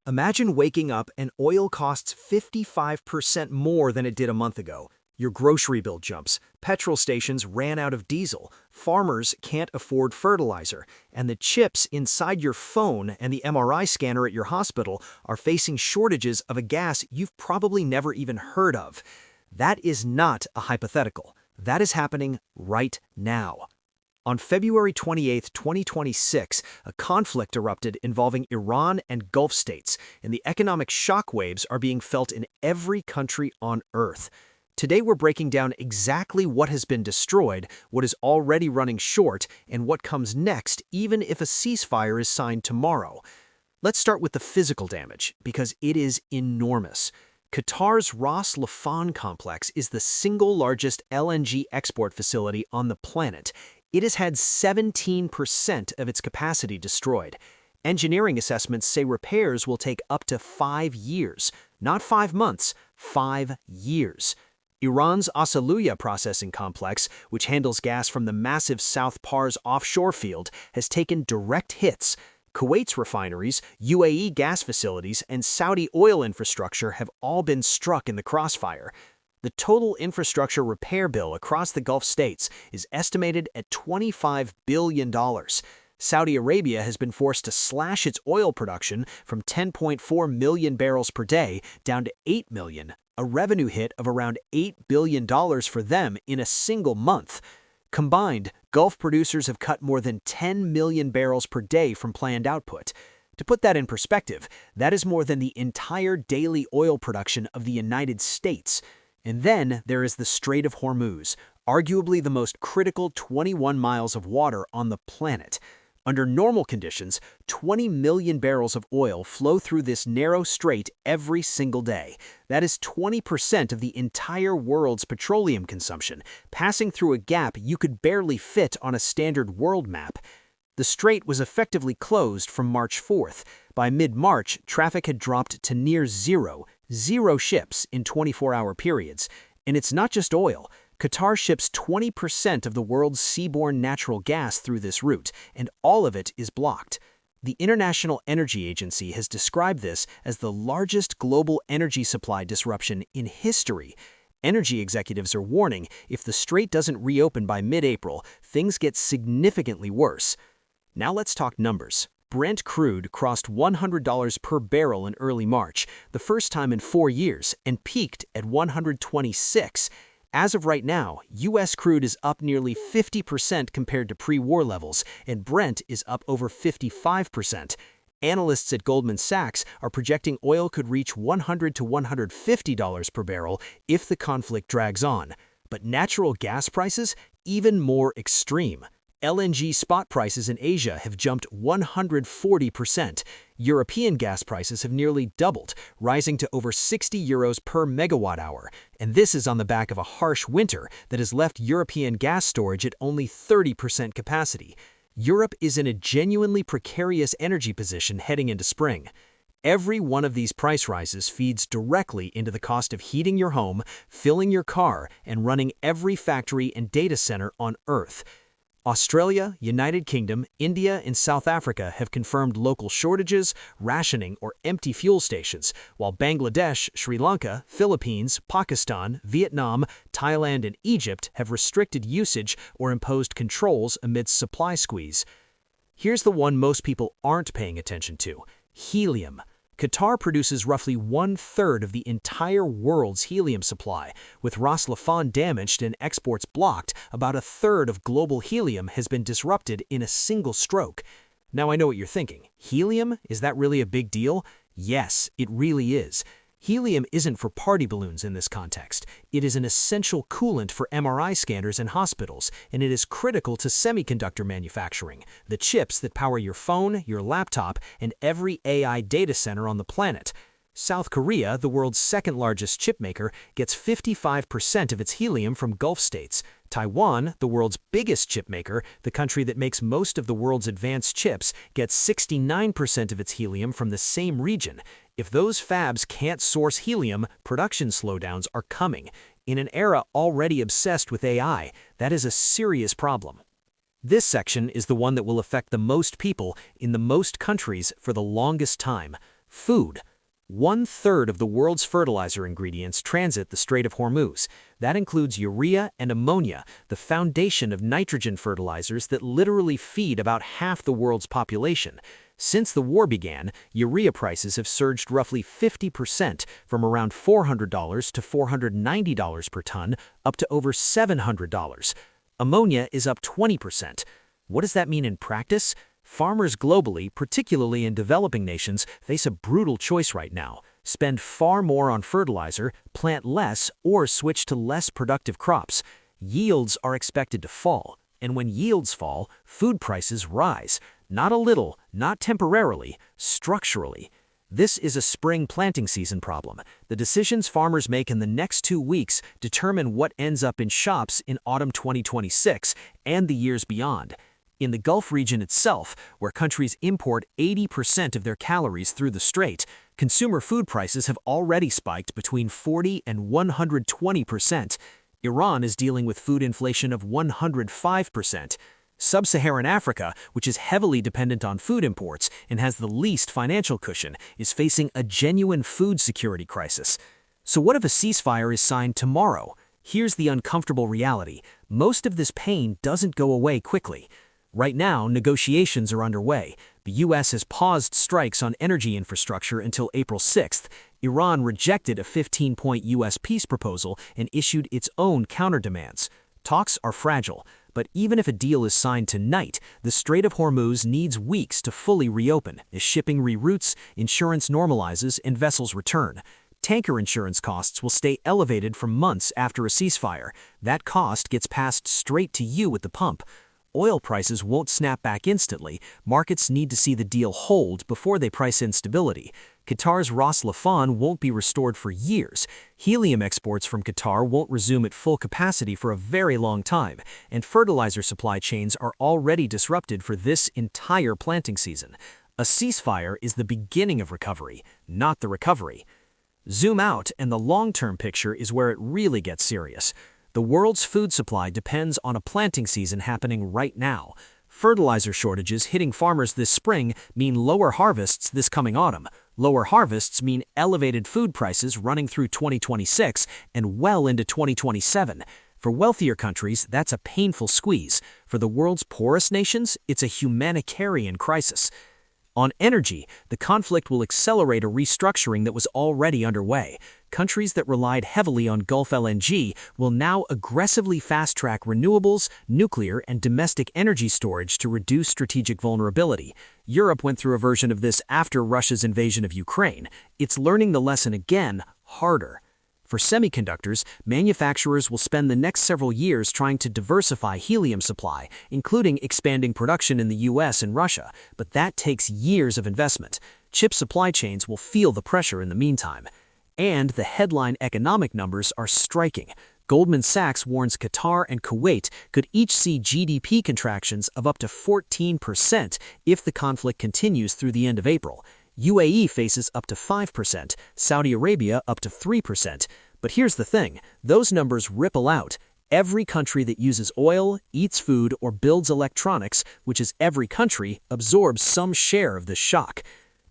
Imagine waking up and oil costs 55% more than it did a month ago. Your grocery bill jumps, petrol stations ran out of diesel, farmers can't afford fertilizer, and the chips inside your phone and the MRI scanner at your hospital are facing shortages of a gas you've probably never even heard of. That is not a hypothetical. That is happening right now. On February 28, 2026, a conflict erupted involving Iran and Gulf states, and the economic shockwaves are being felt in every country on Earth. Today we're breaking down exactly what has been destroyed, what is already running short, and what comes next even if a ceasefire is signed tomorrow. Let's start with the physical damage, because it is enormous. Qatar's Ras Laffan complex is the single largest LNG export facility on the planet. It has had 17% of its capacity destroyed. Engineering assessments say repairs will take up to 5 years, not 5 months, 5 years. Iran's Asaluya processing complex, which handles gas from the massive South Pars offshore field, has taken direct hits. Kuwait's refineries, UAE gas facilities, and Saudi oil infrastructure have all been struck in the crossfire. The total infrastructure repair bill across the Gulf states is estimated at $25 billion. Saudi Arabia has been forced to slash its oil production from 10.4 million barrels per day down to 8 million, a revenue hit of around $8 billion for them in a single month. Combined, Gulf producers have cut more than 10 million barrels per day from planned output. To put that in perspective, that is more than the entire daily oil production of the United States. And then there is the Strait of Hormuz, arguably the most critical 21 miles of water on the planet. Under normal conditions, 20 million barrels of oil flow through this narrow strait every single day. That is 20% of the entire world's petroleum consumption, passing through a gap you could barely fit on a standard world map. The strait was effectively closed from March 4th. By mid-March, traffic had dropped to near zero ships in 24-hour periods. And it's not just oil. Qatar ships 20% of the world's seaborne natural gas through this route, and all of it is blocked. The International Energy Agency has described this as the largest global energy supply disruption in history. Energy executives are warning if the strait doesn't reopen by mid-April, things get significantly worse. Now let's talk numbers. Brent crude crossed $100 per barrel in early March, the first time in 4 years, and peaked at $126. As of right now, U.S. crude is up nearly 50% compared to pre-war levels, and Brent is up over 55%. Analysts at Goldman Sachs are projecting oil could reach $100 to $150 per barrel if the conflict drags on. But natural gas prices, even more extreme. LNG spot prices in Asia have jumped 140%. European gas prices have nearly doubled, rising to over 60 euros per megawatt hour. And this is on the back of a harsh winter that has left European gas storage at only 30% capacity. Europe is in a genuinely precarious energy position heading into spring. Every one of these price rises feeds directly into the cost of heating your home, filling your car, and running every factory and data center on Earth. Australia, United Kingdom, India, and South Africa have confirmed local shortages, rationing, or empty fuel stations, while Bangladesh, Sri Lanka, Philippines, Pakistan, Vietnam, Thailand, and Egypt have restricted usage or imposed controls amidst supply squeeze. Here's the one most people aren't paying attention to: helium. Qatar produces roughly 1/3 of the entire world's helium supply. With Ras Laffan damaged and exports blocked, about 1/3 of global helium has been disrupted in a single stroke. Now I know what you're thinking. Helium? Is that really a big deal? Yes, it really is. Helium isn't for party balloons in this context. It is an essential coolant for MRI scanners and hospitals, and it is critical to semiconductor manufacturing, the chips that power your phone, your laptop, and every AI data center on the planet. South Korea, the world's second-largest chip maker, gets 55% of its helium from Gulf states. Taiwan, the world's biggest chip maker, the country that makes most of the world's advanced chips, gets 69% of its helium from the same region. If those fabs can't source helium, production slowdowns are coming. In an era already obsessed with AI, that is a serious problem. This section is the one that will affect the most people in the most countries for the longest time. Food. 1/3 of the world's fertilizer ingredients transit the Strait of Hormuz. That includes urea and ammonia, the foundation of nitrogen fertilizers that literally feed about half the world's population. Since the war began, urea prices have surged roughly 50%, from around $400 to $490 per ton, up to over $700. Ammonia is up 20%. What does that mean in practice? Farmers globally, particularly in developing nations, face a brutal choice right now: spend far more on fertilizer, plant less, or switch to less productive crops. Yields are expected to fall, and when yields fall, food prices rise. Not a little, not temporarily, structurally. This is a spring planting season problem. The decisions farmers make in the next 2 weeks determine what ends up in shops in autumn 2026 and the years beyond. In the Gulf region itself, where countries import 80% of their calories through the Strait, consumer food prices have already spiked between 40 and 120%. Iran is dealing with food inflation of 105%. Sub-Saharan Africa, which is heavily dependent on food imports and has the least financial cushion, is facing a genuine food security crisis. So what if a ceasefire is signed tomorrow? Here's the uncomfortable reality: most of this pain doesn't go away quickly. Right now, negotiations are underway. The U.S. has paused strikes on energy infrastructure until April 6th. Iran rejected a 15-point U.S. peace proposal and issued its own counterdemands. Talks are fragile, but even if a deal is signed tonight, the Strait of Hormuz needs weeks to fully reopen as shipping reroutes, insurance normalizes, and vessels return. Tanker insurance costs will stay elevated for months after a ceasefire. That cost gets passed straight to you at the pump. Oil prices won't snap back instantly. Markets need to see the deal hold before they price in stability. Qatar's Ras Laffan won't be restored for years. Helium exports from Qatar won't resume at full capacity for a very long time, and fertilizer supply chains are already disrupted for this entire planting season. A ceasefire is the beginning of recovery, not the recovery. Zoom out, and the long-term picture is where it really gets serious. The world's food supply depends on a planting season happening right now. Fertilizer shortages hitting farmers this spring mean lower harvests this coming autumn. Lower harvests mean elevated food prices running through 2026 and well into 2027. For wealthier countries, that's a painful squeeze. For the world's poorest nations, it's a humanitarian crisis. On energy, the conflict will accelerate a restructuring that was already underway. Countries that relied heavily on Gulf LNG will now aggressively fast-track renewables, nuclear, and domestic energy storage to reduce strategic vulnerability. Europe went through a version of this after Russia's invasion of Ukraine. It's learning the lesson again, harder. For semiconductors, manufacturers will spend the next several years trying to diversify helium supply, including expanding production in the US and Russia, but that takes years of investment. Chip supply chains will feel the pressure in the meantime. And the headline economic numbers are striking. Goldman Sachs warns Qatar and Kuwait could each see GDP contractions of up to 14% if the conflict continues through the end of April. UAE faces up to 5%, Saudi Arabia up to 3%. But here's the thing, those numbers ripple out. Every country that uses oil, eats food, or builds electronics, which is every country, absorbs some share of this shock.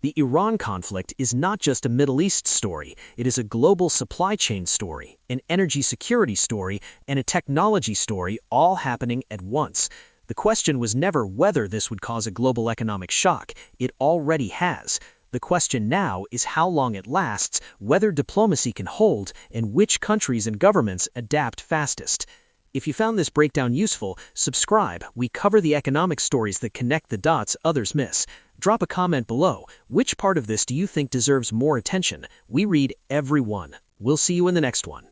The Iran conflict is not just a Middle East story, it is a global supply chain story, an energy security story, and a technology story all happening at once. The question was never whether this would cause a global economic shock. It already has. The question now is how long it lasts, whether diplomacy can hold, and which countries and governments adapt fastest. If you found this breakdown useful, subscribe. We cover the economic stories that connect the dots others miss. Drop a comment below. Which part of this do you think deserves more attention? We read every one. We'll see you in the next one.